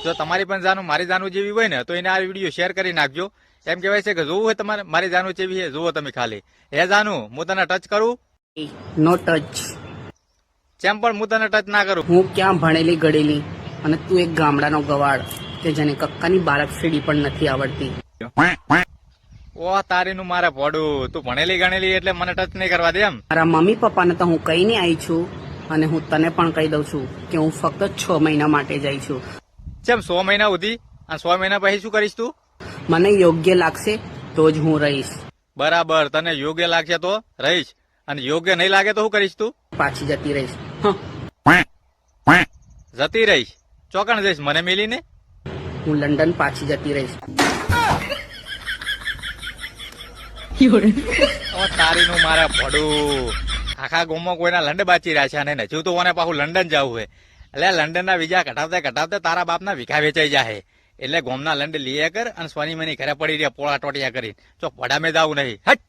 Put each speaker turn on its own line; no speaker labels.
જો તમારી પણ જાનું મારી જાનું જેવી હોય ને તો એને આ વિડીયો શેર કરી નાખજો. એમ કહેવાય છે કે જોવું હોય તમારે મારી જાનું જેવી છે, જુઓ તમે ખાલી. હે જાનું, હું તને ટચ કરું?
નો ટચ.
જેમ પણ હું તને ટચ ના કરું.
હું ક્યાં ભણેલી ગળેલી અને તું એક ગામડાનો ગવાડ કે જેને કક્કાની બાળક સીડી પણ નથી આવડતી.
ઓ તારીનું મારે પોડું, તું ભણેલી ગણેલી એટલે મને ટચ નહીં કરવા દે એમ?
મારા મમ્મી પપ્પાને તો હું કહીને આવી છું અને હું તને પણ કહી દઉં છું કે હું ફક્ત 6 મહિના માટે જઈ છું.
જેમ 100 મહિના સુધી, અને 100 મહિના પછી શું કરીશ તું?
મને યોગ્ય લાગશે તો જ હું રહીશ.
બરાબર, તને યોગ્ય લાગશે તો રહીશ, અને યોગ્ય નહીં લાગે તો શું કરીશ તું?
પાછી જતી રહીશ.
જતી રહીશ? ચોકણ જઈશ મને મિલીને?
હું લંડન પાછી જતી રહીશ.
ઓ તારીનું મારે પડું, આખા ગામમાં કોઈના લંડ બાચી રહ્યા છે અને હજુ તો મને પાછું લંડન જવું છે. એટલે લંડનના વિઝા કઢાવતા તારા બાપના વિખા વેચાઈ જાય. એટલે ગોમના લંડ લીએ કર અને સોની મની ઘરે પડી રહ્યા પોળા ટોટિયા કરી. ચો પડામે જાવું નહીં. હટ.